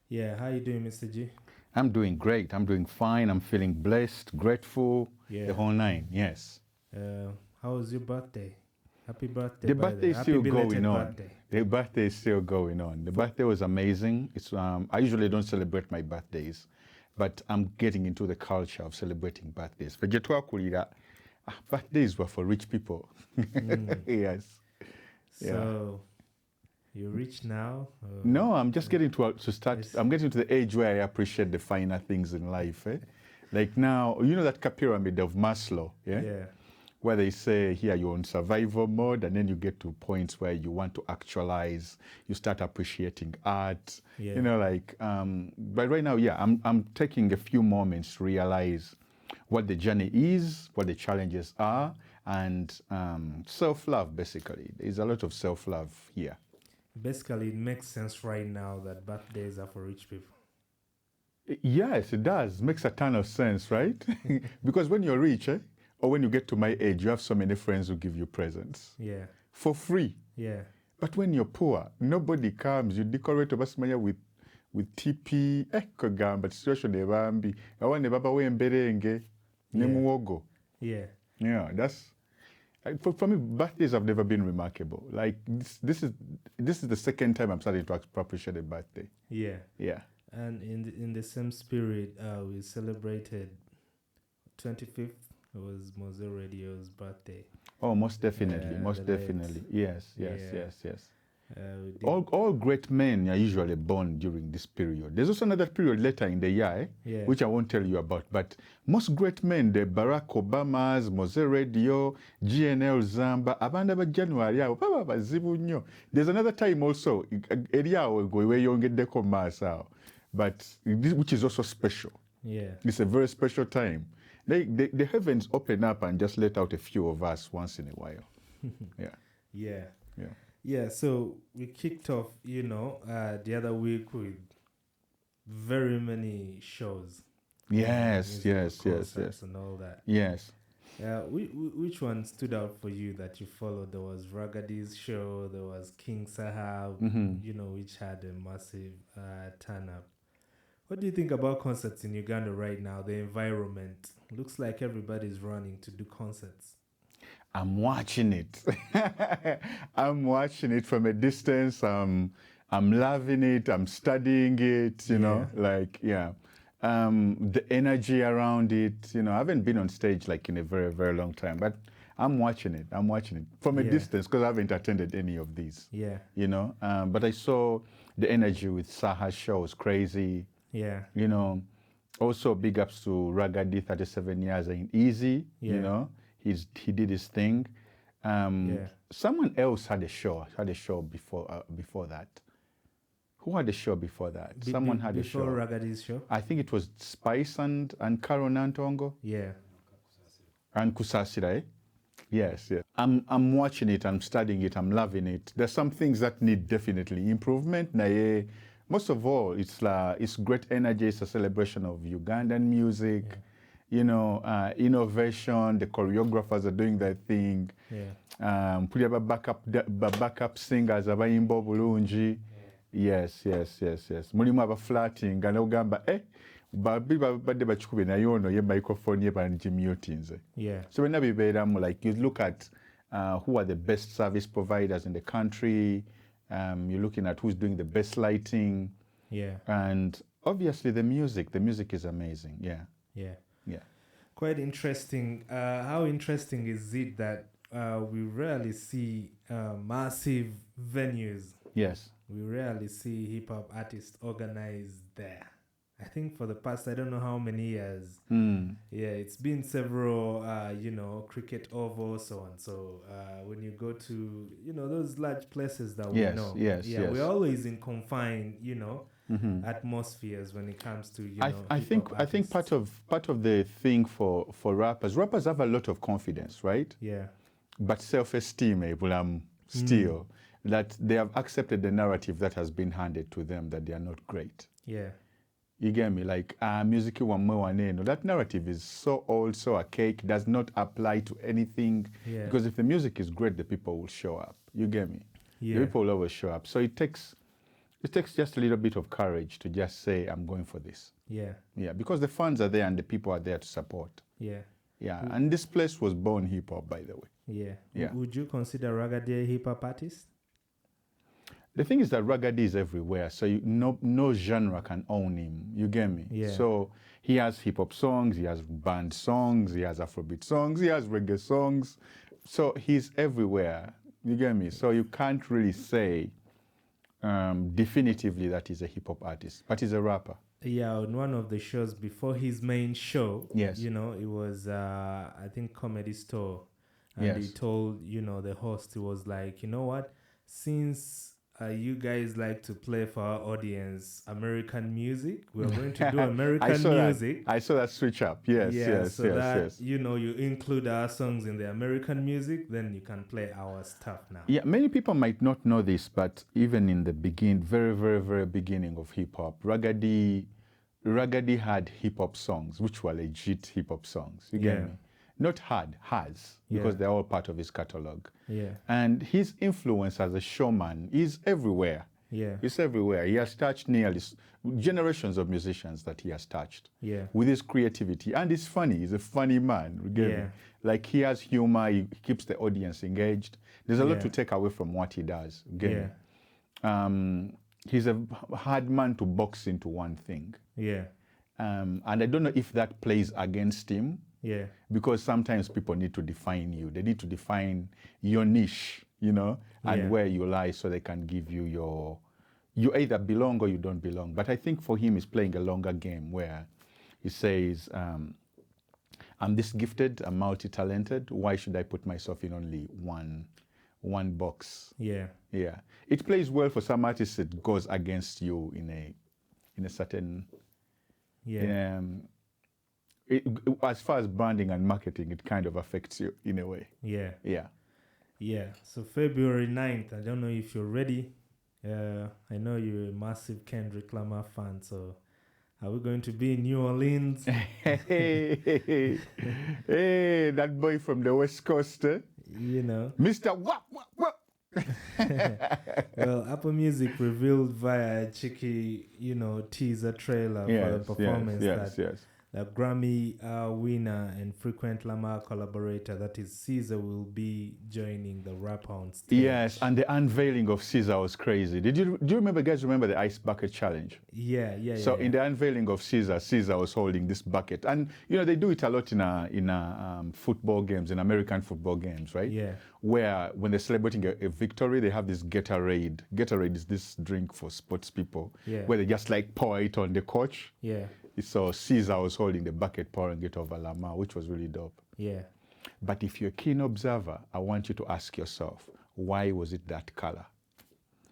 Yeah, how you doing, Mr. G? I'm doing great. I'm doing fine. I'm feeling blessed, grateful, the whole nine. Yes. How was your birthday? Happy birthday! The by birthday is Happy still belated going on. birthday. The birthday is still going on. The birthday was amazing. It's I usually don't celebrate my birthdays, but I'm getting into the culture of celebrating birthdays. Birthdays were for rich people. Yes. So, you're rich now? No, I'm just getting to start. Yes. I'm getting to the age where I appreciate the finer things in life. Like now, you know that pyramid of Maslow, Yeah. where they say here you're on survival mode, and then you get to points where you want to actualize. You start appreciating art. Yeah. You know, like. But right now, yeah, I'm taking a few moments to realize what the journey is, what the challenges are, and self-love. Basically, there's a lot of self-love here. Basically, it makes sense right now that birthdays are for rich people. Yes, it does. Makes a ton of sense, right? Because when you're rich, or when you get to my age, you have so many friends who give you presents. Yeah. For free. Yeah. But when you're poor, nobody comes. You decorate Obasmaya with TP, but situation ebambi. Awane baba wemberenge, nemuogo. Yeah. Yeah, that's for me. Birthdays have never been remarkable. Like this is the second time I'm starting to appreciate a birthday. Yeah. Yeah. And in the same spirit, we celebrated 25th. It was Mose Radio's birthday. Oh, most definitely, most definitely. Yes. All great men are usually born during this period. There's also another period later in the year, which I won't tell you about. But most great men, the Barack Obamas, Mose Radio, GNL Zamba, Abandaba January, there's another time also, but which is also special. Yeah. It's a very special time. The heavens open up and just let out a few of us once in a while. Yeah, so we kicked off, the other week with very many shows. Yes. And all that. Yes. Which one stood out for you that you followed? There was Ragadi's show, there was King Sahab, which had a massive turn up. What do you think about concerts in Uganda right now? The environment looks like everybody's running to do concerts. I'm watching it. I'm watching it from a distance. I'm loving it. I'm studying it. The energy around it. I haven't been on stage like in a very, very long time, but I'm watching it. I'm watching it from a distance because I haven't attended any of these. Yeah. But I saw the energy with Saha's show was crazy. Yeah. Also big ups to Ragadi, 37 years in Easy. He did his thing. Someone else had a show before that. Who had a show before that? Someone had a show. Before Ragadi's show? I think it was Spice and Karo Nantongo. Yeah. And Kusasira. Yes. I'm watching it, I'm studying it, I'm loving it. There's some things that need definitely improvement. Most of all, it's great energy. It's a celebration of Ugandan music. Innovation. The choreographers are doing their thing. Backup singers abayimba bulungi. Yes. Mulimu abaflating nga n'ogamba babadde bakikube naye ono ye microphone ye bangimutinze. So when bibeeramu, like you look at who are the best service providers in the country. You're looking at who's doing the best lighting. And obviously the music is amazing. Yeah. Quite interesting. How interesting is it that we rarely see massive venues? Yes. We rarely see hip-hop artists organized there. I think for the past, I don't know how many years. It's been several, cricket ovals, so on. So when you go to, those large places that we know. Yes. We're always in confined, atmospheres when it comes to, I think part of the thing for rappers have a lot of confidence, right? Yeah. But self-esteem, still, that they have accepted the narrative that has been handed to them that they are not great. Yeah. You get me? Like, music waneno. That narrative is so old, so archaic, does not apply to anything. Yeah. Because if the music is great, the people will show up. You get me? Yeah. The people will always show up. So it takes just a little bit of courage to just say, I'm going for this. Yeah. Yeah, because the funds are there and the people are there to support. Yeah. Yeah, and this place was born hip-hop, by the way. Yeah. Yeah. Would you consider Raggedy a hip-hop artist? The thing is that Raggedy is everywhere, so no genre can own him. You get me? Yeah. So he has hip-hop songs, he has band songs, he has Afrobeat songs, he has reggae songs. So he's everywhere. You get me? So you can't really say definitively that he's a hip-hop artist, but he's a rapper. Yeah, on one of the shows before his main show, Yes. you know, it was, I think, Comedy Store. And Yes. he told, you know, the host, he was like, you know what, since you guys like to play for our audience American music, we're going to do American music. I saw that switch up. Yes, yes, so yes, that, yes. you know, you include our songs in the American music, then you can play our stuff now. Yeah, many people might not know this, but even in the very, very, very beginning of hip-hop, Raggedy had hip-hop songs, which were legit hip-hop songs. You get me? Not has, because they're all part of his catalog. Yeah. And his influence as a showman is everywhere. Yeah. It's everywhere. He has touched nearly generations of musicians that he has touched. Yeah. With his creativity. And he's funny. He's a funny man. You get me? Like, he has humor. He keeps the audience engaged. There's a lot to take away from what he does. You get me? He's a hard man to box into one thing. Yeah. And I don't know if that plays against him. Yeah. Because sometimes people need to define you. They need to define your niche, you know, and where you lie so they can give you you either belong or you don't belong. But I think for him, he's playing a longer game where he says, I'm this gifted, I'm multi-talented. Why should I put myself in only one box? Yeah. Yeah. It plays well for some artists. It goes against you in a certain... as far as branding and marketing, it kind of affects you in a way. Yeah. Yeah. Yeah. So February 9th, I don't know if you're ready. I know you're a massive Kendrick Lamar fan, so are we going to be in New Orleans? Hey, that boy from the West Coast, you know. Mr. What? Well, Apple Music revealed via a cheeky, you know, teaser trailer for the performance that the Grammy winner and frequent Lamar collaborator, that is Caesar, will be joining the rap on stage. Yes, and the unveiling of Caesar was crazy. Do you guys remember the ice bucket challenge? Yeah. So in the unveiling of Caesar was holding this bucket, and you know they do it a lot in football games, in American football games, right? Yeah. Where when they're celebrating a victory, they have this Gatorade. Gatorade is this drink for sports people, where they just like pour it on the coach. Yeah. So Caesar was holding the bucket, pouring it over Lamar, which was really dope. Yeah. But if you're a keen observer, I want you to ask yourself, why was it that color?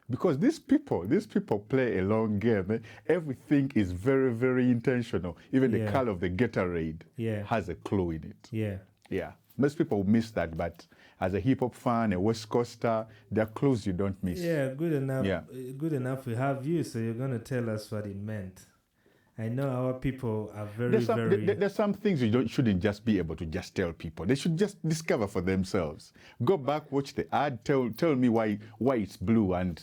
Because these people play a long game. Everything is very, very intentional. Even the color of the Gatorade has a clue in it. Yeah. Yeah. Most people miss that, but as a hip hop fan, a West Coaster, there are clues you don't miss. Yeah, good enough. Yeah. Good enough we have you, so you're going to tell us what it meant. I know our people are there's some things you shouldn't just be able to just tell people. They should just discover for themselves. Go back, watch the ad, tell me why it's blue, and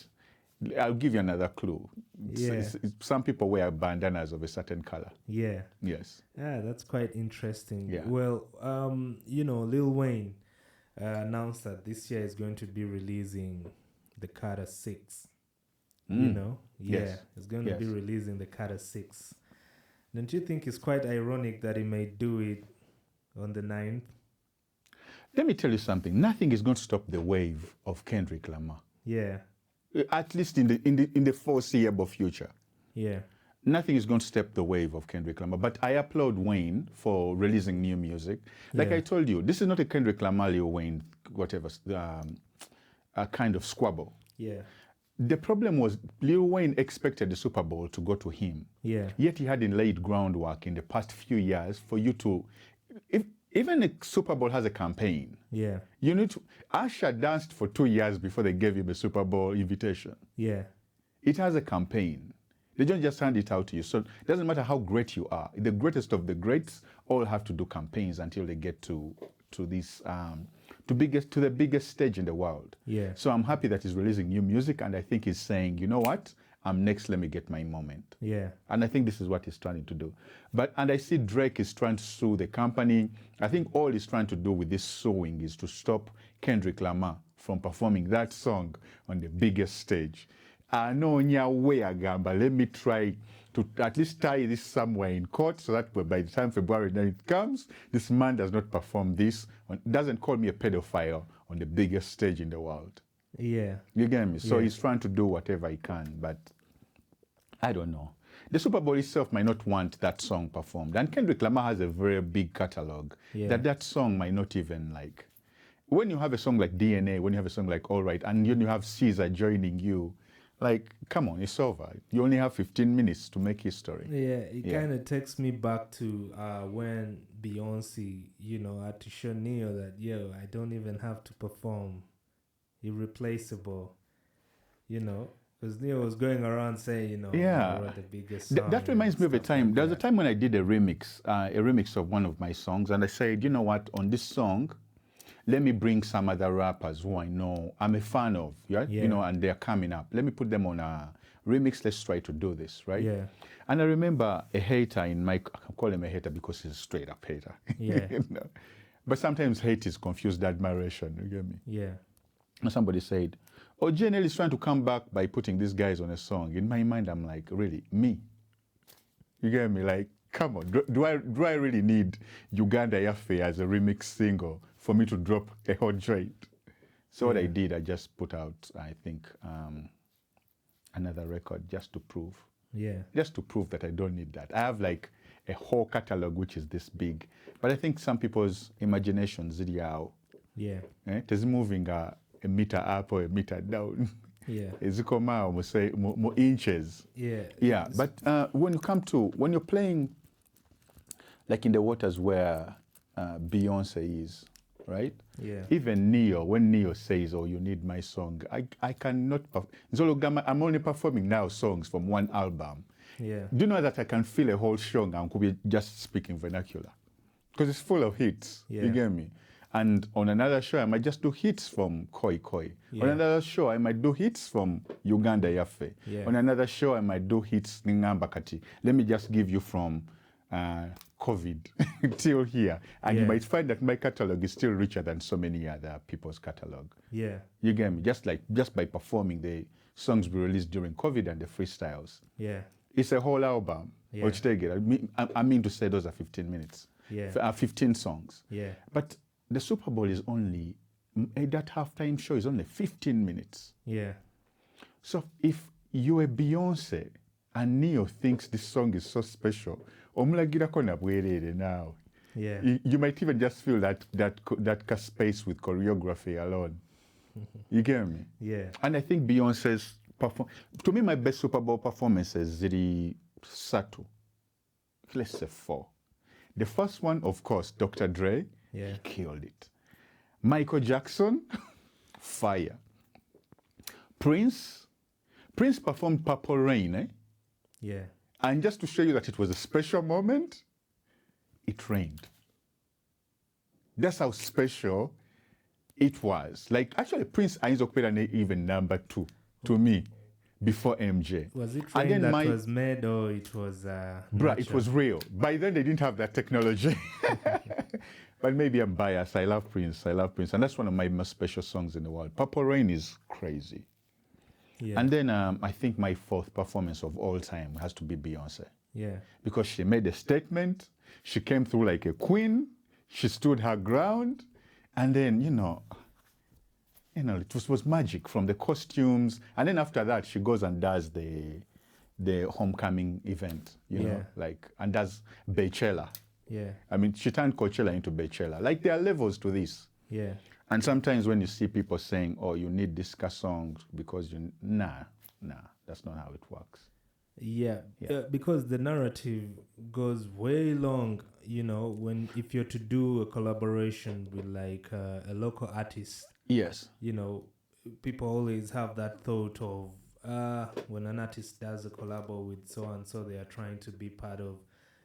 I'll give you another clue. Yeah. Some people wear bandanas of a certain color. Yeah. Yes. Yeah, that's quite interesting. Yeah. Well, you know, Lil Wayne announced that this year is going to be releasing the Carter 6. You know? Yeah. It's going to be releasing the Carter 6. Don't you think it's quite ironic that he may do it on the 9th? Let me tell you something. Nothing is going to stop the wave of Kendrick Lamar. Yeah. At least in the foreseeable future. Yeah. Nothing is going to stop the wave of Kendrick Lamar. But I applaud Wayne for releasing new music. Like I told you, this is not a Kendrick Lamar, Lil Wayne, whatever, a kind of squabble. Yeah. The problem was Lil Wayne expected the Super Bowl to go to him. Yeah. Yet he hadn't laid groundwork in the past few years for you to... Even a Super Bowl has a campaign. Yeah. You need to... Usher danced for 2 years before they gave him a Super Bowl invitation. Yeah. It has a campaign. They don't just hand it out to you. So it doesn't matter how great you are. The greatest of the greats all have to do campaigns until they get to this to the biggest stage in the world. Yeah. So I'm happy that he's releasing new music, and I think he's saying, you know what, I'm next. Let me get my moment. Yeah. And I think this is what he's trying to do. And I see Drake is trying to sue the company. I think all he's trying to do with this suing is to stop Kendrick Lamar from performing that song on the biggest stage. Let me try to at least tie this somewhere in court so that by the time February 9th comes, this man does not perform this, doesn't call me a pedophile on the biggest stage in the world. Yeah. You get me? So he's trying to do whatever he can, but I don't know. The Super Bowl itself might not want that song performed. And Kendrick Lamar has a very big catalog that song might not even like. When you have a song like DNA, when you have a song like All Right, and then you have Caesar joining you, like, come on, it's over. You only have 15 minutes to make history. Yeah, it kind of takes me back to when Beyonce, had to show Neo that, I don't even have to perform. Irreplaceable, because Neo was going around saying, I wrote the biggest song. That reminds me of a time. There was a time when I did a remix of one of my songs, and I said, you know what, on this song, let me bring some other rappers who I know I'm a fan of, and they're coming up. Let me put them on a remix. Let's try to do this, right? Yeah. And I remember a hater I can call him a hater because he's a straight up hater. Yeah. But sometimes hate is confused admiration, you get me? Yeah. And somebody said, oh, GNL is trying to come back by putting these guys on a song. In my mind, I'm like, really? Me? You get me? Like, come on. Do I really need Uganda Yafe as a remix single for me to drop a hot joint? So what I did, I just put out, I think, another record just to prove. Yeah. Just to prove that I don't need that. I have like a whole catalog which is this big. But I think some people's imaginations, yeah. It's moving a meter up or a meter down. Yeah. It's more inches. Yeah. Yeah. But when you're playing like in the waters where Beyonce is, right? Yeah. Even Neo, when Neo says, oh, you need my song, I cannot I'm only performing now songs from one album. Yeah. Do you know that I can feel a whole song and could be just speaking vernacular? Because it's full of hits. Yeah. You get me? And on another show, I might just do hits from KOYIKOYI. Yeah. On another show, I might do hits from Uganda Yafe. Yeah. On another show, I might do hits Mbakati. Let me just give you from COVID till here. And you might find that my catalog is still richer than so many other people's catalog. Yeah. You get me? Just by performing the songs we released during COVID and the freestyles. Yeah. It's a whole album. Yeah. Which take it. I mean to say those are 15 minutes. Yeah. 15 songs. Yeah. But the Super Bowl is only, that halftime show is only 15 minutes. Yeah. So if you're a Beyonce and Neo thinks this song is so special, now. Yeah. You might even just feel that space with choreography alone. You get me? Yeah. And I think Beyonce's to me, my best Super Bowl performance is Ziri Satu. Let's say 4. The first one, of course, Dr. Dre. Yeah. He killed it. Michael Jackson, fire. Prince performed Purple Rain, Yeah. And just to show you that it was a special moment, it rained. That's how special it was. Like, actually, Prince Ainzokpera even number 2 to me before MJ. Was it rain that was made or it was bruh, it was real. By then, they didn't have that technology. But maybe I'm biased. I love Prince. And that's one of my most special songs in the world. Purple Rain is crazy. Yeah. And then I think my 4th performance of all time has to be Beyonce. Yeah. Because she made a statement. She came through like a queen. She stood her ground. And then, it was magic from the costumes. And then after that, she goes and does the homecoming event, and does Beychella. Yeah. I mean, she turned Coachella into Beychella. Like, there are levels to this. Yeah. And sometimes when you see people saying, oh, you need this song because nah, that's not how it works. Yeah. Because the narrative goes way long, if you're to do a collaboration with like a local artist. Yes. People always have that thought of when an artist does a collab with so and so, they are trying to be part of,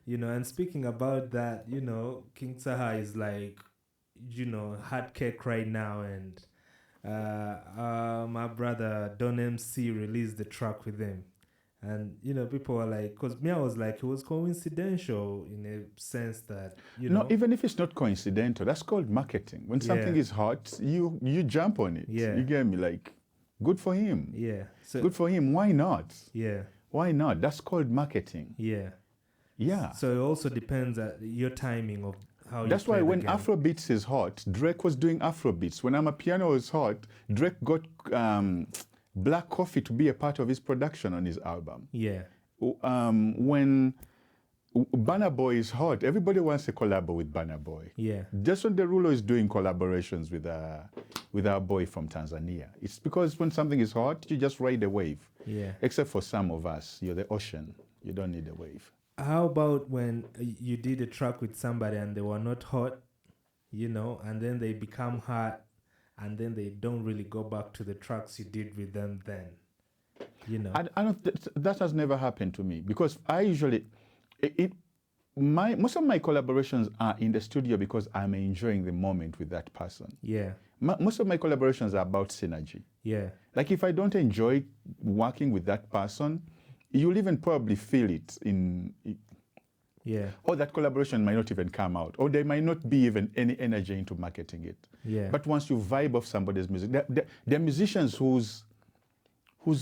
and speaking about that, King Saha is like, hot cake right now, and my brother Don MC released the track with him. And, people were like, because me, I was like, it was coincidental in a sense that, No, even if it's not coincidental, that's called marketing. When something is hot, you jump on it. Yeah. You get me? Like, good for him. Yeah. So, good for him. Why not? Yeah. Why not? That's called marketing. Yeah. Yeah. So it also depends on your timing of how That's you why when game. Afrobeats is hot, Drake was doing Afrobeats. When Amapiano was hot, Drake got Black Coffee to be a part of his production on his album. Yeah. When Burna Boy is hot, everybody wants to collab with Burna Boy. Yeah. Jason Derulo is doing collaborations with our boy from Tanzania. It's because when something is hot, you just ride a wave. Yeah. Except for some of us, you're the ocean. You don't need a wave. How about when you did a track with somebody and they were not hot, and then they become hot, and then they don't really go back to the tracks you did with them then, I don't. That has never happened to me because I usually, most of my collaborations are in the studio because I'm enjoying the moment with that person. Yeah. Most of my collaborations are about synergy. Yeah. Like if I don't enjoy working with that person, you'll even probably feel it yeah. Or that collaboration might not even come out, or there might not be even any energy into marketing it. Yeah. But once you vibe off somebody's music, there are musicians whose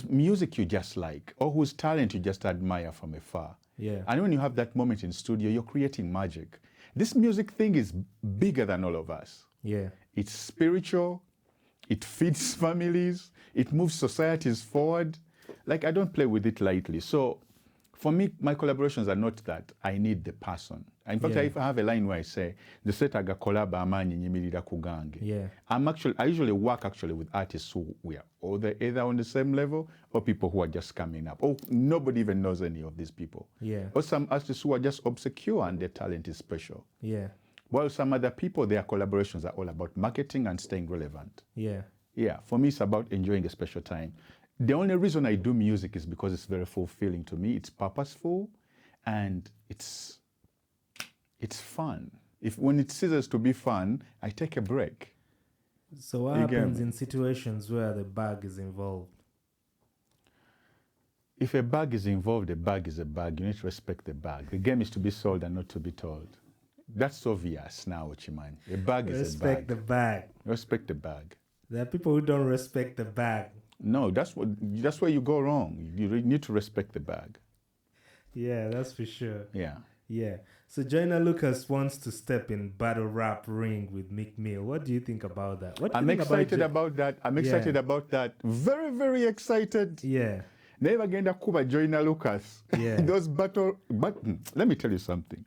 music you just like, or whose talent you just admire from afar. Yeah. And when you have that moment in studio, you're creating magic. This music thing is bigger than all of us. Yeah. It's spiritual, it feeds families, it moves societies forward. Like, I don't play with it lightly. So for me, my collaborations are not that I need the person. In fact, if I have a line where I say, the set aga collab amanyi nyimirira kugange. Yeah. I usually work with artists who we are either on the same level or people who are just coming up. Or nobody even knows any of these people. Yeah. Or some artists who are just obscure and their talent is special. Yeah. While some other people, their collaborations are all about marketing and staying relevant. Yeah. Yeah, for me, it's about enjoying a special time. The only reason I do music is because it's very fulfilling to me. It's purposeful, and it's fun. When it ceases to be fun, I take a break. So what happens in situations where the bag is involved? If a bag is involved, a bag is a bag. You need to respect the bag. The game is to be sold and not to be told. That's obvious now, Chiman. A bag is a bag. Respect the bag. Respect the bag. There are people who don't respect the bag. No, that's where you go wrong. You need to respect the bag. Yeah, that's for sure. Yeah. Yeah. So Joyner Lucas wants to step in battle rap ring with Meek Mill. What do you think about that? I'm excited about that. I'm excited about that. Very, very excited. Yeah. Never genda kuba Joyner Lucas. Yeah. But let me tell you something.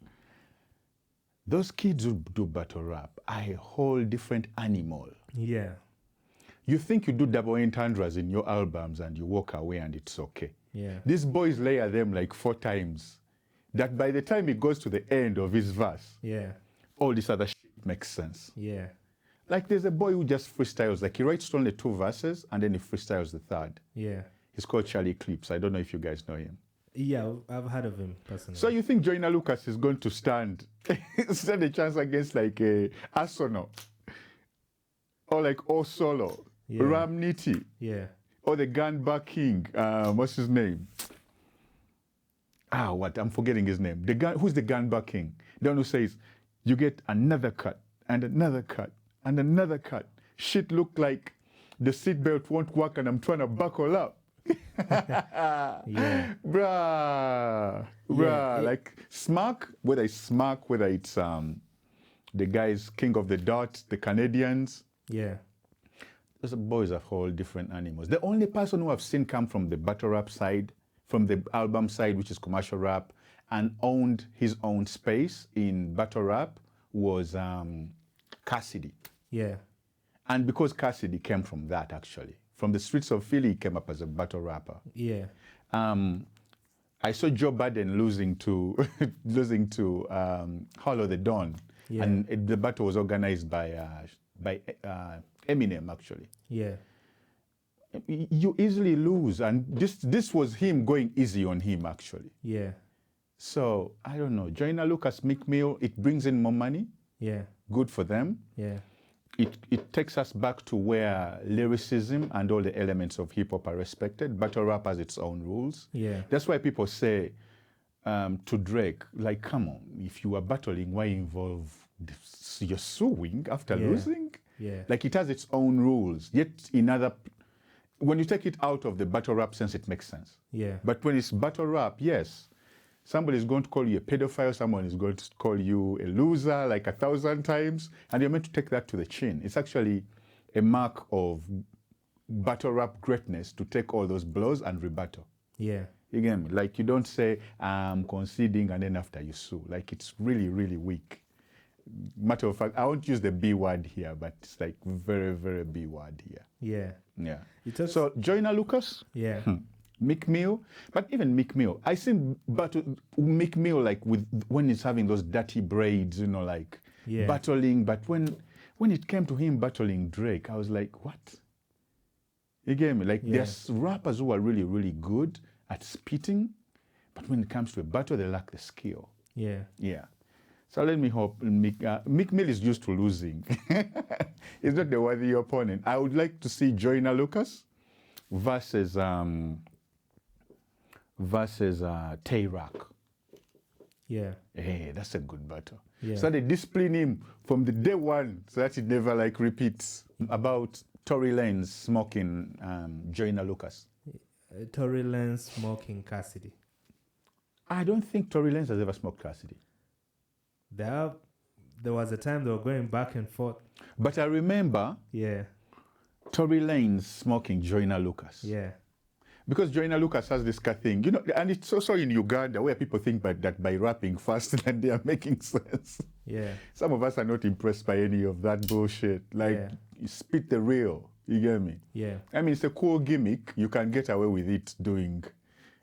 Those kids who do battle rap are a whole different animal. Yeah. You think you do double entendres in your albums and you walk away and it's okay. Yeah. These boys layer them like 4 times. That by the time it goes to the end of his verse, yeah, all this other shit makes sense. Yeah. Like there's a boy who just freestyles. Like he writes only 2 verses and then he freestyles the 3rd. Yeah. He's called Charlie Clips. I don't know if you guys know him. Yeah, I've heard of him personally. So you think Joyner Lucas is going to stand a chance against like a Asono or like Osolo? Yeah. Ramniti, yeah, or the Gunback King, what's his name? I'm forgetting his name. Who's the Gunback King? The one who says, you get another cut, and another cut, and another cut. Shit look like the seatbelt won't work and I'm trying to buckle up. yeah, Bruh, like Smack, whether it's the guys King of the Dot, the Canadians. Yeah. Those boys are whole different animals. The only person who I've seen come from the battle rap side, from the album side, which is commercial rap, and owned his own space in battle rap was Cassidy. Yeah. And because Cassidy came from that, actually. From the streets of Philly, he came up as a battle rapper. Yeah. I saw Joe Budden losing to Hollow the Dawn. Yeah. And the battle was organized by Eminem, actually. Yeah. you easily lose. And this was him going easy on him, actually. Yeah. So, I don't know. Joyner Lucas, Meek Mill, it brings in more money. Yeah. Good for them. Yeah. It takes us back to where lyricism and all the elements of hip-hop are respected. Battle rap has its own rules. Yeah. That's why people say to Drake, like, come on, if you are battling, why involve this? You're suing after losing? Yeah. Like, it has its own rules. Yet when you take it out of the battle rap sense, it makes sense. Yeah. But when it's battle rap, yes, somebody is going to call you a pedophile, someone is going to call you a loser like 1,000 times, and you're meant to take that to the chin. It's actually a mark of battle rap greatness to take all those blows and rebuttal. Yeah. You get me? Like, you don't say, I'm conceding, and then after you sue. Like, it's really, really weak. Matter of fact, I won't use the B word here, but it's like very, very B word here. Yeah. Yeah. So, Joyner Lucas? Yeah. Meek Mill, but even Meek Mill, I see Meek Mill like when he's having those dirty braids, you know, like battling. But when it came to him battling Drake, I was like, what? You get me? Like there's rappers who are really, really good at spitting, but when it comes to a battle, they lack the skill. Yeah. Yeah. So let me hope Meek Mill is used to losing. He's not the worthy opponent. I would like to see Joyner Lucas versus Tay-Rock. Yeah. Hey, that's a good battle. Yeah. So they discipline him from the day one so that it never like repeats. About Tory Lanez smoking Joyner Lucas. Tory Lanez smoking Cassidy. I don't think Tory Lanez has ever smoked Cassidy. There was a time they were going back and forth. But I remember Tory Lanez smoking Joyner Lucas. Yeah. Because Joyner Lucas has this thing, you know, and it's also in Uganda where people think that by rapping fast that they are making sense. Yeah. Some of us are not impressed by any of that bullshit. Like, you spit the real, you get me? Yeah. I mean, it's a cool gimmick. You can get away with it doing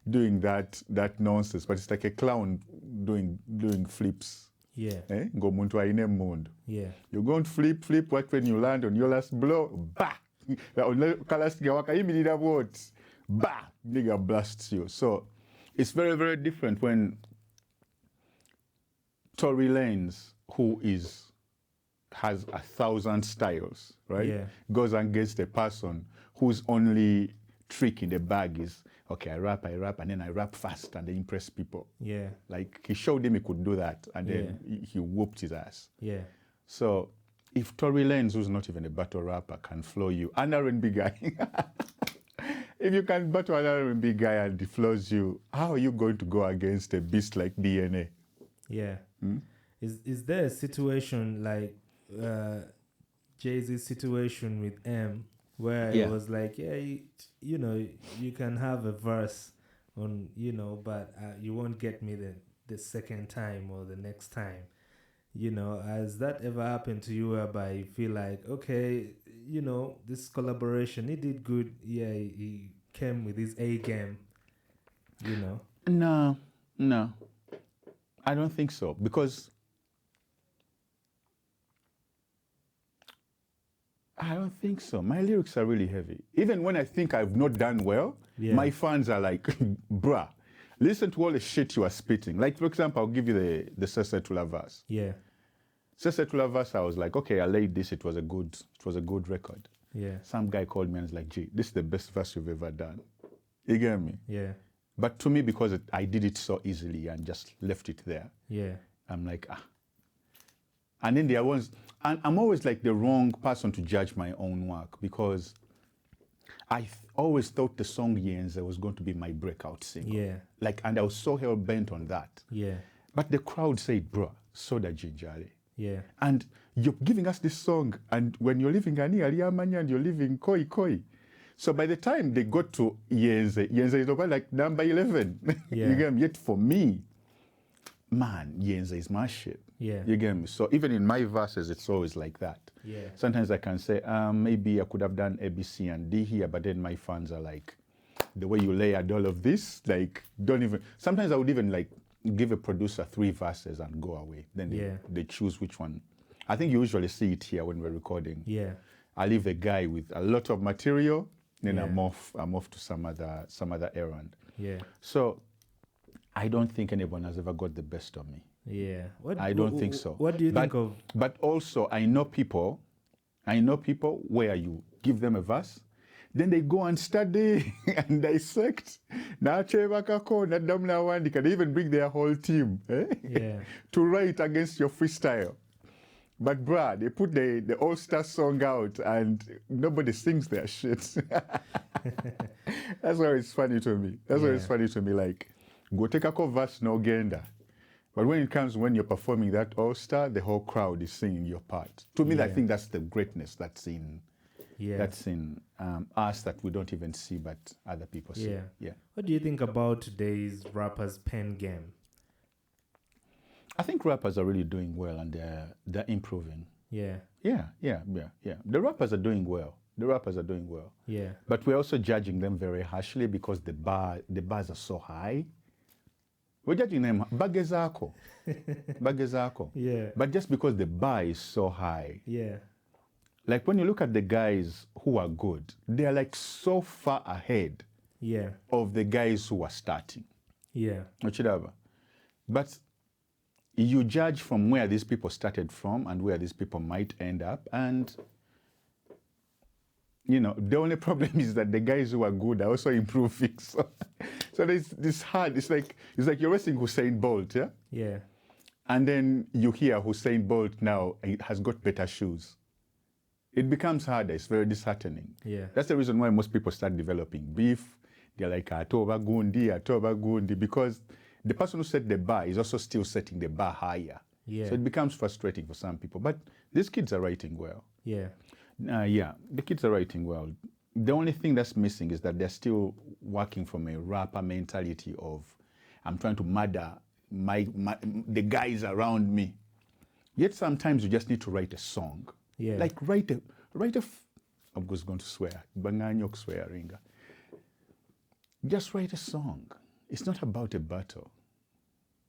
that nonsense, but it's like a clown doing flips. Yeah. Go muntu aine mundu. Yeah. You're going to flip, what when you land on your last blow, bah! Bah! Nigga blasts you. So it's very, very different when Tory Lanez, who has 1,000 styles, right? Goes against a person whose only trick in the bag is, okay, I rap, and then I rap fast and they impress people. Yeah. Like, he showed him he could do that, and then he whooped his ass. Yeah. So if Tory Lanez, who's not even a battle rapper, can flow you, an R&B guy, if you can battle an R&B guy and he flows you, how are you going to go against a beast like DNA? Yeah. Is there a situation like Jay-Z's situation with M where it was like, you know, you can have a verse on, you know, but you won't get me the second time or the next time? You know, has that ever happened to you whereby you feel like, okay, you know, this collaboration, he did good. Yeah, he came with his A game, you know? No. I don't think so. Because I don't think so. My lyrics are really heavy. Even when I think I've not done well, my fans are like, bruh, listen to all the shit you are spitting. Like, for example, I'll give you the Sesetula verse. Yeah. Sesetula verse, I was like, okay, I laid this. It was a good record. Yeah. Some guy called me and was like, gee, this is the best verse you've ever done. You get me? Yeah. But to me, because I did it so easily and just left it there, I'm like, And then there was, and I'm always like the wrong person to judge my own work because I always thought the song Yenze was going to be my breakout single. Yeah. Like, and I was so hell bent on that. Yeah. But the crowd said, bro, soda gingerly. Yeah. And you're giving us this song, and when you're leaving Ani Aliamanya and you're leaving KOYIKOYI. So by the time they got to Yenze is about like number 11. Yeah. You get me? Yet for me, man, Yenze is my shit. Yeah. You get me? So even in my verses, it's always like that. Yeah. Sometimes I can say, maybe I could have done A, B, C, and D here, but then my fans are like, the way you layered all of this, like, don't even, sometimes I would even like give a producer 3 verses and go away. Then they choose which one. I think you usually see it here when we're recording. Yeah. I leave a guy with a lot of material, Then I'm off to some other errand. Yeah. So I don't think anyone has ever got the best of me. Yeah. I don't think so. What do you think of? But also, I know people where you give them a verse, then they go and study and dissect. They can even bring their whole team to write against your freestyle. But bruh, they put the all-star song out and nobody sings their shit. That's why it's funny to me. That's why it's funny to me. Like, go take a verse no Uganda. But when you're performing that all-star, the whole crowd is singing your part. To me, I think that's the greatness that's in us that we don't even see, but other people see. Yeah. What do you think about today's rappers' pen game? I think rappers are really doing well and they're improving. Yeah. The rappers are doing well. Yeah. But we're also judging them very harshly because the bars are so high. We're judging them bagezako. Yeah. But just because the bar is so high. Yeah. Like when you look at the guys who are good, they are like so far ahead of the guys who are starting. Yeah. But you judge from where these people started from and where these people might end up. And, the only problem is that the guys who are good are also improving. So there's this hard, it's like you're racing Usain Bolt, yeah? Yeah. And then you hear Usain Bolt now has got better shoes. It becomes harder. It's very disheartening. Yeah. That's the reason why most people start developing beef. They're like, atoba gundi, because the person who set the bar is also still setting the bar higher. Yeah. So it becomes frustrating for some people. But these kids are writing well. Yeah. The kids are writing well. The only thing that's missing is that they're still working from a rapper mentality of, I'm trying to murder the guys around me. Yet sometimes you just need to write a song. Yeah. Like I'm just going to swear. Just write a song. It's not about a battle.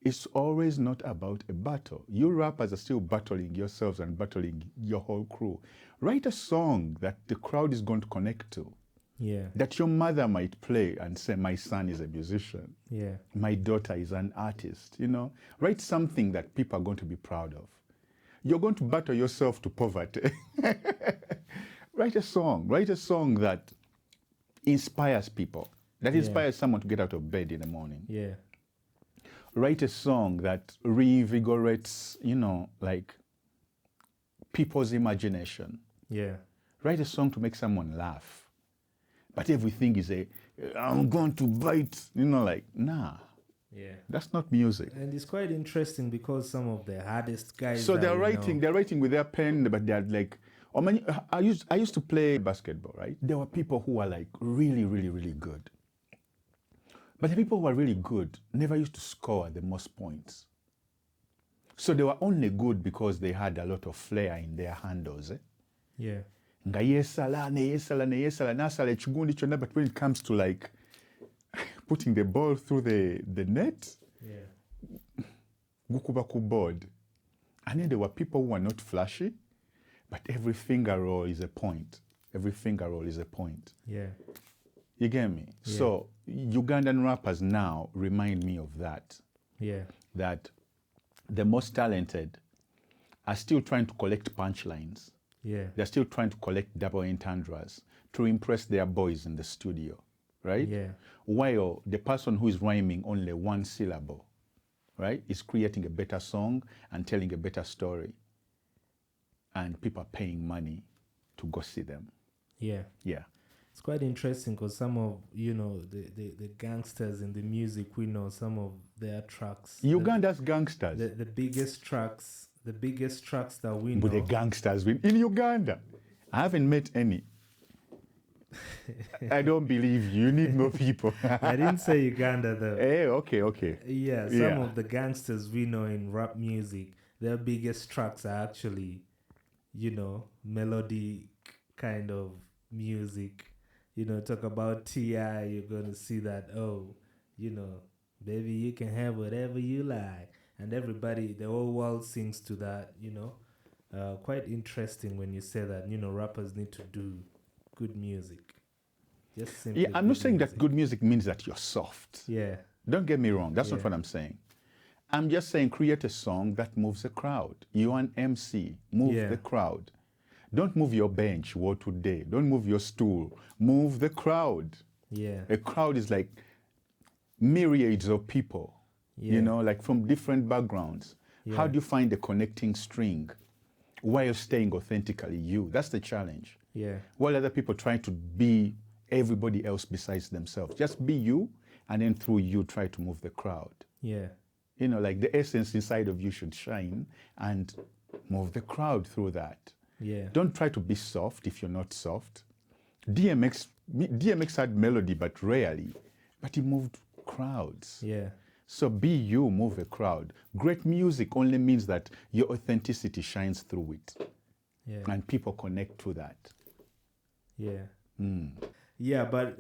It's always not about a battle. You rappers are still battling yourselves and battling your whole crew. Write a song that the crowd is going to connect to. Yeah. That your mother might play and say, my son is a musician. Yeah. My daughter is an artist, Write something that people are going to be proud of. You're going to battle yourself to poverty. Write a song that inspires people, that inspires someone to get out of bed in the morning. Yeah. Write a song that reinvigorates, people's imagination. Yeah. Write a song to make someone laugh. But everything is I'm going to bite, nah. Yeah. That's not music. And it's quite interesting because some of the hardest guys. So they're writing with their pen, but they're like, I used to play basketball, right? There were people who were like really, really, really good. But the people who were really good never used to score the most points. So they were only good because they had a lot of flair in their handles. Yeah. But when it comes to like putting the ball through the net, gukuba ku board. And then there were people who were not flashy, but every finger roll is a point. Yeah. You get me? Yeah. So Ugandan rappers now remind me of that. Yeah. That the most talented are still trying to collect punchlines. Yeah. They're still trying to collect double entendres to impress their boys in the studio, right? Yeah. While the person who is rhyming only one syllable, right, is creating a better song and telling a better story. And people are paying money to go see them. Yeah. Yeah. It's quite interesting because some of, the gangsters in the music, we know some of their tracks. Uganda's gangsters. The biggest tracks that we know. But the gangsters win in Uganda. I haven't met any. I don't believe you. You need more people. I didn't say Uganda though. Hey, okay. Yeah, some of the gangsters we know in rap music, their biggest tracks are actually, melodic kind of music. Talk about T.I., you're going to see that, baby, you can have whatever you like. And everybody, the whole world sings to that, Quite interesting when you say that, rappers need to do good music. Just simply. Yeah, I'm not saying music. that good music means that you're soft. Yeah. Don't get me wrong. That's not what I'm saying. I'm just saying create a song that moves the crowd. You're an MC. Move the crowd. Don't move your bench, what today. Don't move your stool. Move the crowd. Yeah. A crowd is like myriads of people, you know, like from different backgrounds. How do you find the connecting string while staying authentically you? That's the challenge. Yeah. While other people trying to be everybody else besides themselves. Just be you, and then through you try to move the crowd. Yeah. You know, like the essence inside of you should shine and move the crowd through that. Yeah. Don't try to be soft if you're not soft. DMX had melody, but rarely. But he moved crowds. Yeah. So be you, move a crowd. Great music only means that your authenticity shines through it. Yeah. And people connect to that. Yeah. Yeah, but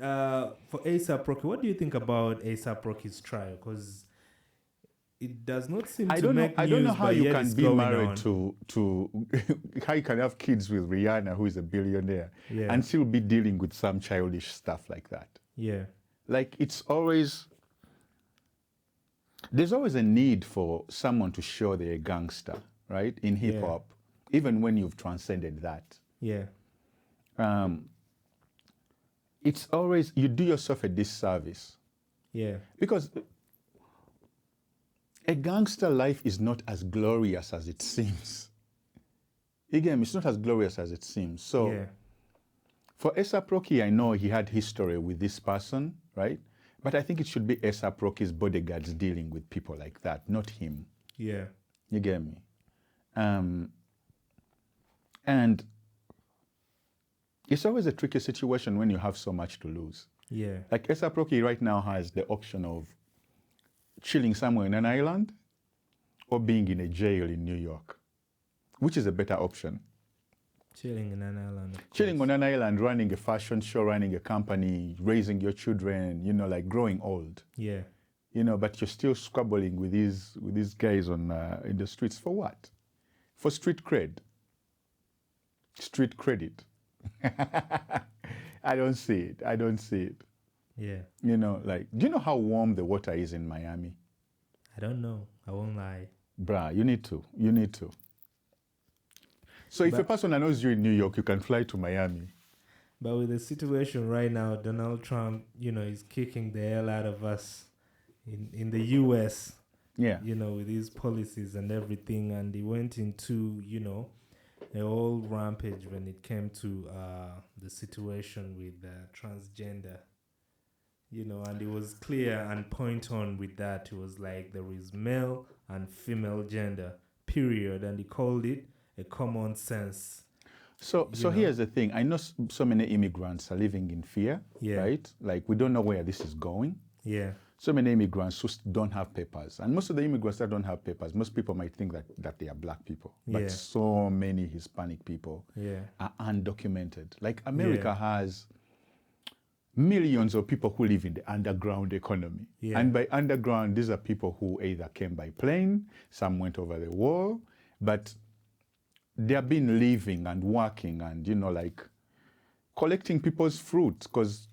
for A$AP Rocky, what do you think about A$AP Rocky's trial? Because it does not seem to make news. I don't know how you can be married on. to how you can have kids with Rihanna, who is a billionaire, and still be dealing with some childish stuff like that. Yeah. Like there's always a need for someone to show they're a gangster, right? In hip hop, even when you've transcended that. Yeah. It's always, you do yourself a disservice. Yeah. Because a gangster life is not as glorious as it seems. Again, it's not as glorious as it seems. So for A$AP Rocky, I know he had history with this person, right? But I think it should be A$AP Rocky's bodyguards dealing with people like that, not him. Yeah. You get me? And it's always a tricky situation when you have so much to lose. Yeah. Like A$AP Rocky right now has the option of chilling somewhere in an island or being in a jail in New York. Which is a better option? Chilling in an island. Chilling on an island, running a fashion show, running a company, raising your children, you know, like growing old. Yeah. You know, but you're still squabbling with these guys on in the streets for what? For street cred. Street credit. I don't see it. I don't see it. Yeah. You know, like, do you know how warm the water is in Miami? I don't know. I won't lie. Bruh, you need to. You need to. So if a person knows you in New York, you can fly to Miami. But with the situation right now, Donald Trump, you know, is kicking the hell out of us in the US. Yeah. You know, with his policies and everything. And he went into, you know, a whole rampage when it came to the situation with transgender. You know, and it was clear and point on with that. It was like there is male and female gender, period. And he called it a common sense. So here's the thing. I know so many immigrants are living in fear, right? Like, we don't know where this is going. Yeah. So many immigrants who don't have papers. And most of the immigrants that don't have papers, most people might think that they are black people. But so many Hispanic people are undocumented. Like, America has millions of people who live in the underground economy. And by underground, these are people who either came by plane, some went over the wall, but they have been living and working and, you know, like collecting people's fruits, because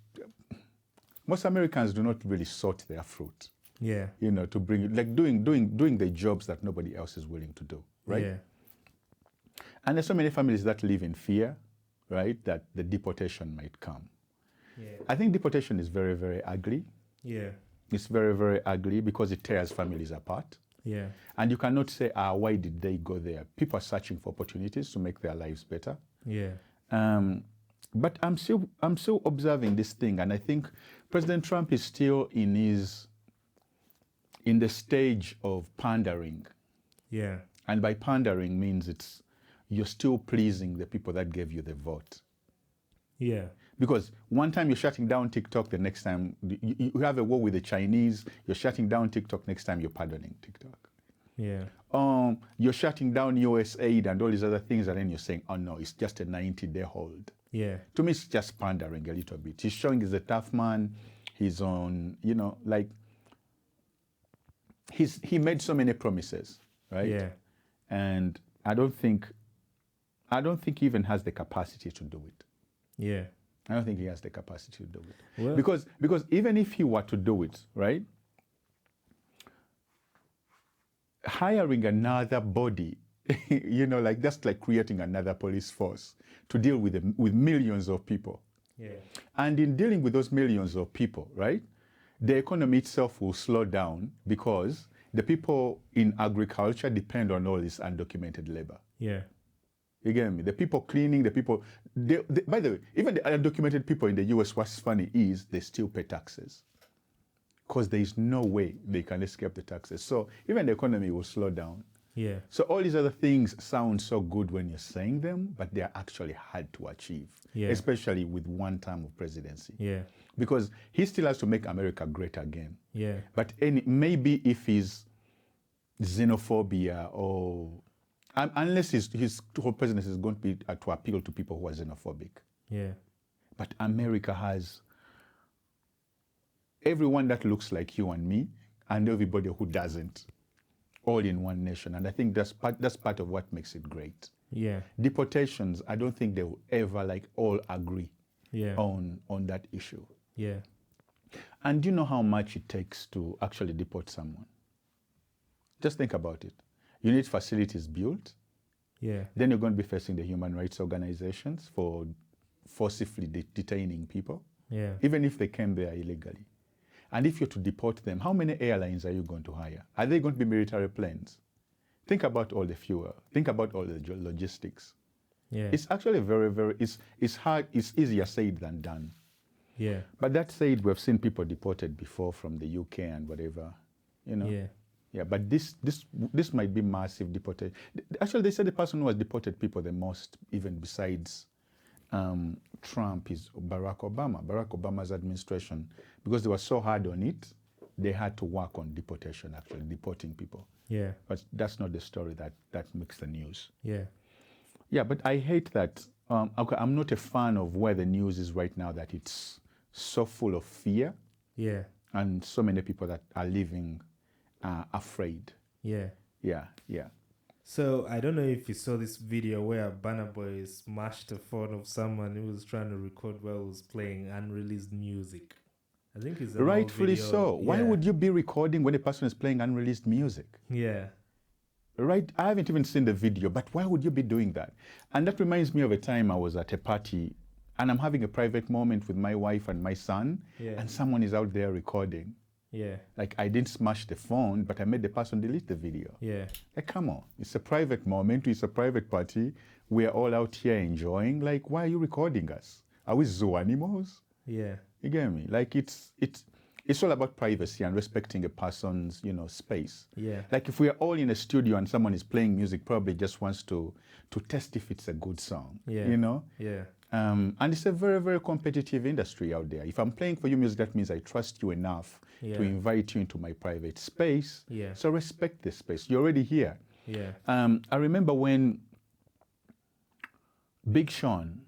most Americans do not really sort their fruit. Yeah. You know, to bring it, like doing the jobs that nobody else is willing to do, right? Yeah. And there's so many families that live in fear, right, that the deportation might come. Yeah. I think deportation is very, very ugly. Yeah. It's very, very ugly because it tears families apart. Yeah. And you cannot say, why did they go there? People are searching for opportunities to make their lives better. Yeah. But I'm still observing this thing, and I think President Trump is still in the stage of pandering. Yeah. And by pandering means you're still pleasing the people that gave you the vote. Yeah. Because one time you're shutting down TikTok, the next time you have a war with the Chinese, you're shutting down TikTok, next time you're pardoning TikTok. Yeah. You're shutting down US aid and all these other things, and then you're saying, oh no, it's just a 90-day hold. Yeah. To me, it's just pandering a little bit. He's showing he's a tough man. He's on, you know, like, he made so many promises, right? Yeah. And I don't think he even has the capacity to do it. Yeah. I don't think he has the capacity to do it. Well, because even if he were to do it, right, hiring another body, like that's like creating another police force to deal with millions of people. Yeah. And in dealing with those millions of people, right, the economy itself will slow down because the people in agriculture depend on all this undocumented labor. Yeah. You get me? The people cleaning, the people, by the way, even the undocumented people in the US, what's funny is they still pay taxes because there is no way they can escape the taxes. So even the economy will slow down. Yeah. So all these other things sound so good when you're saying them, but they're actually hard to achieve, especially with one term of presidency. Yeah. Because he still has to make America great again. Yeah. But maybe if his xenophobia or unless his whole presidency is going to be to appeal to people who are xenophobic. Yeah. But America has everyone that looks like you and me and everybody who doesn't, all in one nation. And I think that's part of what makes it great. Yeah. Deportations, I don't think they will ever all agree on that issue. Yeah. And do you know how much it takes to actually deport someone? Just think about it. You need facilities built. Yeah. Then you're going to be facing the human rights organizations for forcibly detaining people, even if they came there illegally. And if you're to deport them, how many airlines are you going to hire? Are they going to be military planes? Think about all the fuel. Think about all the logistics. Yeah. It's actually very, very, it's hard, it's easier said than done. Yeah. But that said, we've seen people deported before from the UK and whatever, Yeah. Yeah, but this might be massive deportation. Actually, they said the person who has deported people the most, even besides Trump, is Barack Obama. Barack Obama's administration, because they were so hard on it, they had to work on deportation, actually, deporting people. Yeah. But that's not the story that makes the news. Yeah. Yeah, but I hate that. I'm not a fan of where the news is right now, that it's so full of fear. Yeah. And so many people that are living afraid. Yeah. Yeah, yeah. So I don't know if you saw this video where Burna Boy smashed the phone of someone who was trying to record while he was playing unreleased music. I think it's rightfully so. Why would you be recording when a person is playing unreleased music? Yeah. Right? I haven't even seen the video, but why would you be doing that? And that reminds me of a time I was at a party and I'm having a private moment with my wife and my son, and someone is out there recording. Yeah. Like, I didn't smash the phone, but I made the person delete the video. Yeah. Like, come on. It's a private moment. It's a private party. We're all out here enjoying. Like, why are you recording us? Are we zoo animals? Yeah. You get me? Like, it's all about privacy and respecting a person's, space. Yeah. Like, if we are all in a studio and someone is playing music, probably just wants to test if it's a good song. Yeah. Yeah. And it's a very, very competitive industry out there. If I'm playing for you music, that means I trust you enough to invite you into my private space. Yeah. So respect the space. You're already here. Yeah. I remember when Big Sean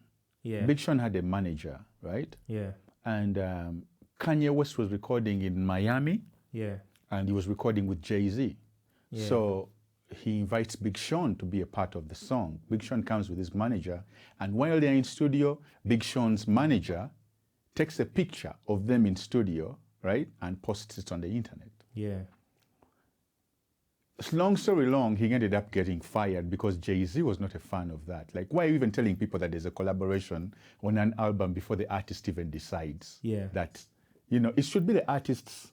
had a manager, right? Yeah. And Kanye West was recording in Miami. Yeah. And he was recording with Jay-Z. Yeah. So he invites Big Sean to be a part of the song. Big Sean comes with his manager, and while they're in studio, Big Sean's manager takes a picture of them in studio, right, and posts it on the internet. Yeah. Long story long, he ended up getting fired because Jay-Z was not a fan of that. Like, why are you even telling people that there's a collaboration on an album before the artist even decides that, it should be the artist's.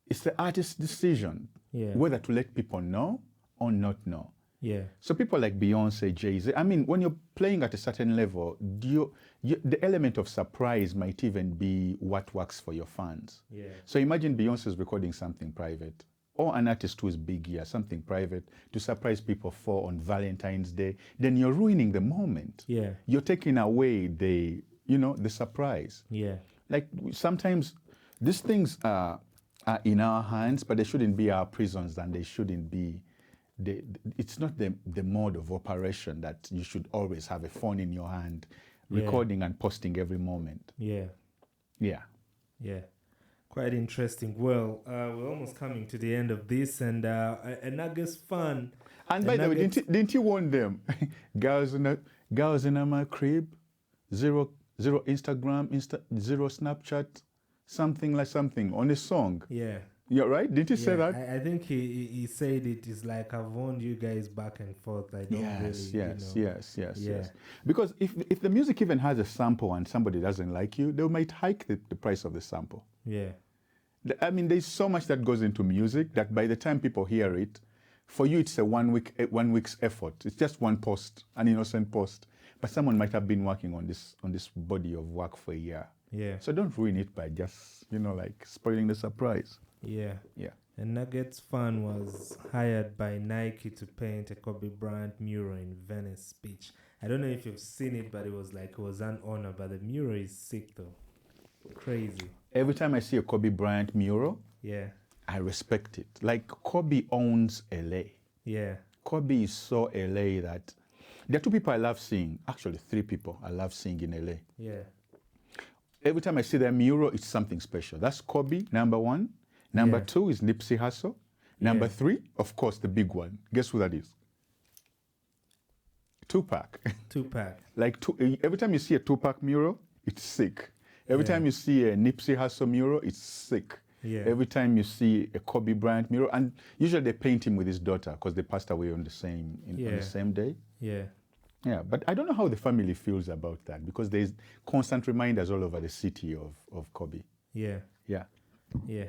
It's the artist's decision whether to let people know or not know. Yeah. So people like Beyonce, Jay-Z, I mean, when you're playing at a certain level, the element of surprise might even be what works for your fans. Yeah. So imagine Beyonce's recording something private, or an artist who is big here, something private, to surprise people for on Valentine's Day. Then you're ruining the moment. Yeah. You're taking away the surprise. Yeah. Like, sometimes these things are in our hands, but they shouldn't be our prisons, and they shouldn't be. It's not the mode of operation that you should always have a phone in your hand, recording and posting every moment. Yeah. Yeah. Yeah. Quite interesting. Well, we're almost coming to the end of this, and I guess fun. And by the way, didn't you warn them? girls in my crib, zero Instagram, zero Snapchat, something like something on a song. Yeah. You're right? Did he say that? I think he said it is like I've warned you guys back and forth. I don't Yes. Because if the music even has a sample and somebody doesn't like you, they might hike the price of the sample. Yeah. I mean, there's so much that goes into music that by the time people hear it, for you it's a 1 week's effort. It's just one post, an innocent post. But someone might have been working on this body of work for a year. Yeah. So don't ruin it by just, like spoiling the surprise. Yeah. Yeah. And Nugget's fan was hired by Nike to paint a Kobe Bryant mural in Venice Beach. I don't know if you've seen it, but it was an honor. But the mural is sick though. Crazy. Every time I see a Kobe Bryant mural, yeah, I respect it. Like Kobe owns LA. Yeah. Kobe is so LA that there are 2 people I love seeing. Actually, 3 people I love seeing in LA. Yeah. Every time I see their mural, it's something special. That's Kobe, number 1. Number 2 is Nipsey Hussle. Number 3, of course, the big one. Guess who that is? Tupac. Like every time you see a Tupac mural, it's sick. Every time you see a Nipsey Hussle mural, it's sick. Yeah. Every time you see a Kobe Bryant mural, and usually they paint him with his daughter because they passed away on the same day. Yeah. Yeah, but I don't know how the family feels about that because there's constant reminders all over the city of Kobe. Yeah. Yeah. Yeah.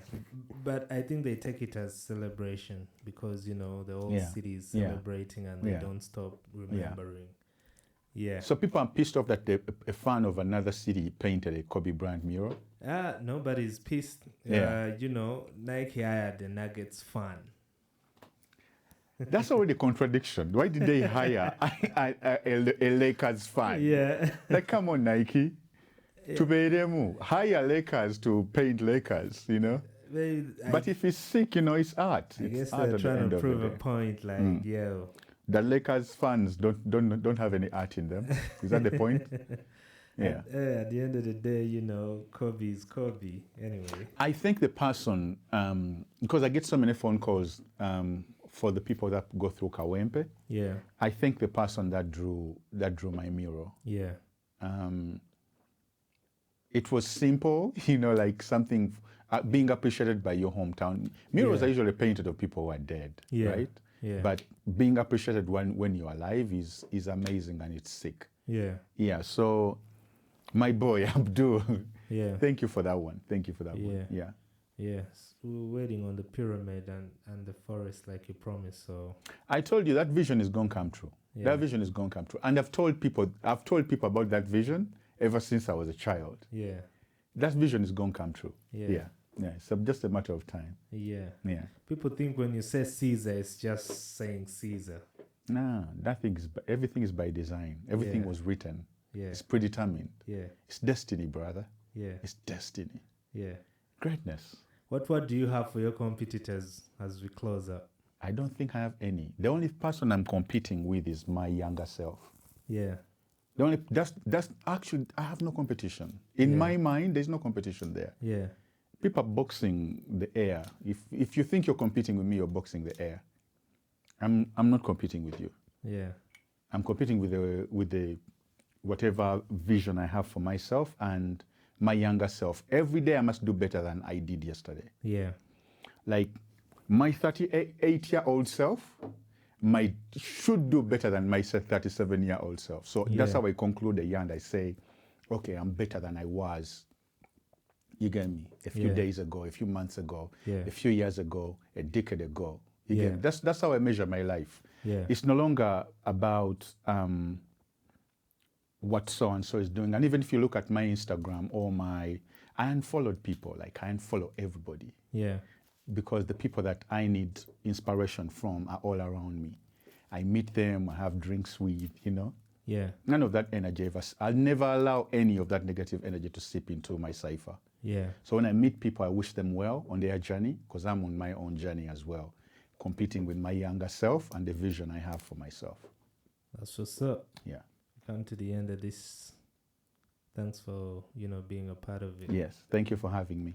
But I think they take it as celebration because, the whole city is celebrating and they don't stop remembering. Yeah. So people are pissed off that a fan of another city painted a Kobe Bryant mural? Nobody's pissed. Yeah. Nike hired the Nuggets fan. That's already a contradiction. Why did they hire a Lakers fan? Yeah. Like, come on, Nike. To hire Lakers to paint Lakers, But if it's sick, it's art. I guess art they're trying to prove a point, the Lakers fans don't have any art in them. Is that the point? Yeah. At the end of the day, Kobe is Kobe. Anyway. I think the person, because I get so many phone calls for the people that go through Kawempe. Yeah. I think the person that drew my mural. Yeah. It was simple, like something being appreciated by your hometown. Murals are usually painted of people who are dead, right? Yeah. But being appreciated when you're alive is amazing and it's sick. Yeah. Yeah. So, my boy Abdul. Yeah. Thank you for that one. One. Yeah. Yes. We were waiting on the pyramid and the forest like you promised. So I told you that vision is gonna come true. Yeah. That vision is gonna come true. And I've told people about that vision ever since I was a child. Yeah. That vision is gonna come true. Yeah. Yeah. It's just a matter of time. Yeah. Yeah. People think when you say Caesar, it's just saying Caesar. Nah, everything is by design. Everything was written. Yeah. It's predetermined. Yeah. It's destiny, brother. Yeah. It's destiny. Yeah. Greatness. What do you have for your competitors as we close up? I don't think I have any. The only person I'm competing with is my younger self. Yeah. That's actually, I have no competition. In my mind, there's no competition there. Yeah. People are boxing the air. If you think you're competing with me, you're boxing the air. I'm not competing with you. Yeah. I'm competing with the whatever vision I have for myself and my younger self. Every day I must do better than I did yesterday. Yeah. Like my 38-year-old self should do better than my 37-year-old self. So that's how I conclude the year and I say, okay, I'm better than I was. You get me? A few days ago, a few months ago, a few years ago, a decade ago. You get me? That's how I measure my life. Yeah. It's no longer about what so-and-so is doing. And even if you look at my Instagram or I unfollowed people, like I unfollow everybody. Yeah. Because the people that I need inspiration from are all around me. I meet them, I have drinks with, Yeah. None of that energy I'll never allow any of that negative energy to seep into my cipher. Yeah. So when I meet people, I wish them well on their journey, because I'm on my own journey as well, competing with my younger self and the vision I have for myself. That's what's up. Yeah. Come to the end of this. Thanks for, being a part of it. Yes. Thank you for having me.